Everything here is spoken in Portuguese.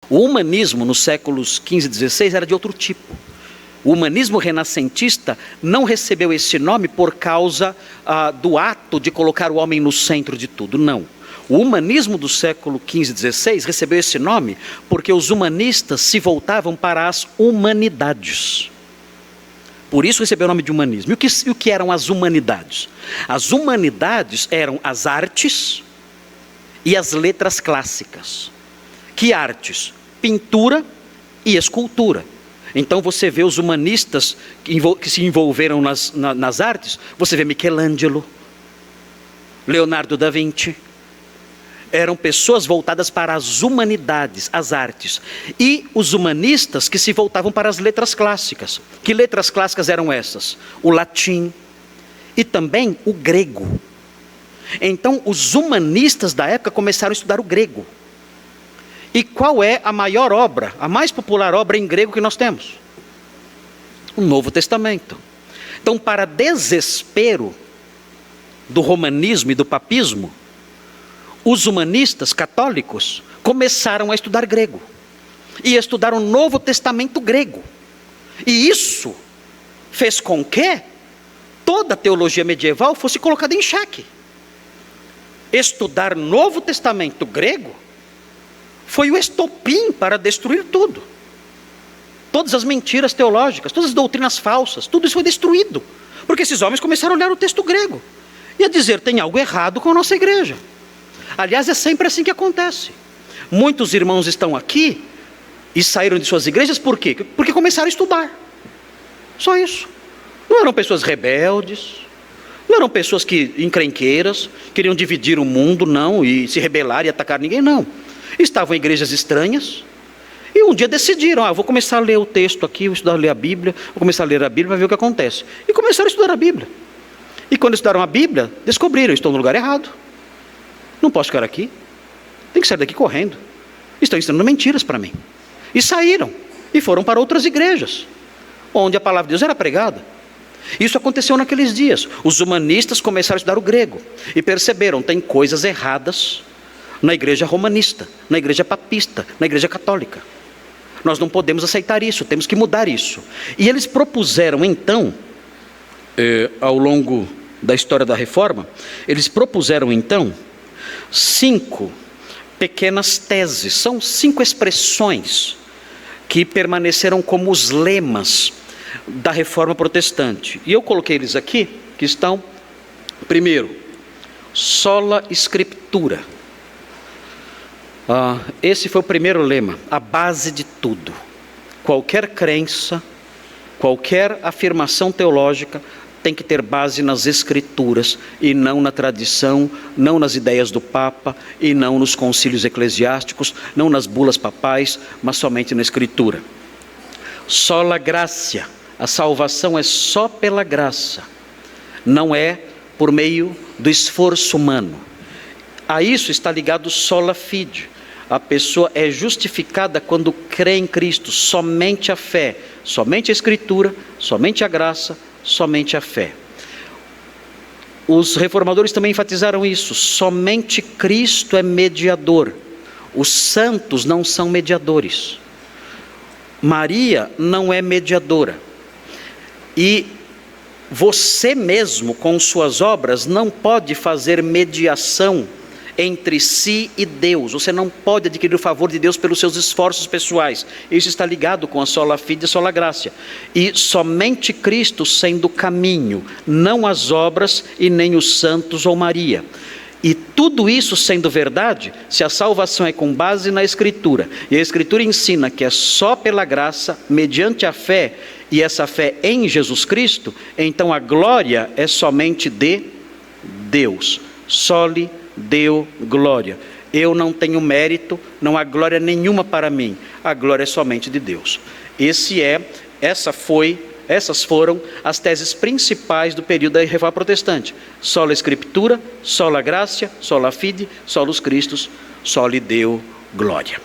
O humanismo nos séculos XV e XVI era de outro tipo. O humanismo renascentista não recebeu esse nome por causa do ato de colocar o homem no centro de tudo, não. O humanismo do século XV e XVI recebeu esse nome porque os humanistas se voltavam para as humanidades. Por isso recebeu o nome de humanismo. E o que eram as humanidades? As humanidades eram as artes e as letras clássicas. Que artes? Pintura e escultura. Então você vê os humanistas que se envolveram nas artes, você vê Michelangelo, Leonardo da Vinci. Eram pessoas voltadas para as humanidades, as artes. E os humanistas que se voltavam para as letras clássicas. Que letras clássicas eram essas? O latim e também o grego. Então os humanistas da época começaram a estudar o grego. E qual é a maior obra, a mais popular obra em grego que nós temos? O Novo Testamento. Então, para desespero do romanismo e do papismo, os humanistas católicos começaram a estudar grego. E a estudar o Novo Testamento grego. E isso fez com que toda a teologia medieval fosse colocada em xeque. Estudar Novo Testamento grego foi o estopim para destruir tudo. Todas as mentiras teológicas, todas as doutrinas falsas, tudo isso foi destruído. Porque esses homens começaram a olhar o texto grego e a dizer, tem algo errado com a nossa igreja. Aliás, é sempre assim que acontece. Muitos irmãos estão aqui e saíram de suas igrejas por quê? Porque começaram a estudar. Só isso. Não eram pessoas rebeldes, não eram pessoas encrenqueiras, queriam dividir o mundo, não, e se rebelar e atacar ninguém, não. Estavam em igrejas estranhas e um dia decidiram, vou começar a ler o texto aqui, vou estudar a ler a Bíblia, vou começar a ler a Bíblia para ver o que acontece. E começaram a estudar a Bíblia. E quando estudaram a Bíblia, descobriram, estou no lugar errado. Não posso ficar aqui. Tenho que sair daqui correndo. Estão ensinando mentiras para mim. E saíram e foram para outras igrejas, onde a palavra de Deus era pregada. Isso aconteceu naqueles dias. Os humanistas começaram a estudar o grego e perceberam, tem coisas erradas na igreja romanista, na igreja papista, na igreja católica. Nós não podemos aceitar isso, temos que mudar isso. E eles propuseram então, ao longo da história da reforma, eles propuseram então 5 pequenas teses, são 5 expressões que permaneceram como os lemas da reforma protestante. E eu coloquei eles aqui, que estão, primeiro, sola scriptura. Esse foi o primeiro lema, a base de tudo. Qualquer crença, qualquer afirmação teológica tem que ter base nas escrituras e não na tradição, não nas ideias do Papa e não nos concílios eclesiásticos, não nas bulas papais, mas somente na escritura. Sola gratia, a salvação é só pela graça, não é por meio do esforço humano. A isso está ligado sola fide. A pessoa é justificada quando crê em Cristo, somente a fé, somente a Escritura, somente a graça, somente a fé. Os reformadores também enfatizaram isso, somente Cristo é mediador, os santos não são mediadores. Maria não é mediadora, e você mesmo com suas obras não pode fazer mediação entre si e Deus. Você não pode adquirir o favor de Deus pelos seus esforços pessoais. Isso está ligado com a sola fide e sola gratia. E somente Cristo sendo o caminho, não as obras e nem os santos ou Maria. E tudo isso sendo verdade, se a salvação é com base na Escritura, e a Escritura ensina que é só pela graça, mediante a fé, e essa fé em Jesus Cristo, então a glória é somente de Deus. Soli Deo glória. Eu não tenho mérito, não há glória nenhuma para mim. A glória é somente de Deus. Essas foram as teses principais do período da Reforma Protestante. Sola Escritura, sola gratia, sola fide, solus Christus, soli Deo glória.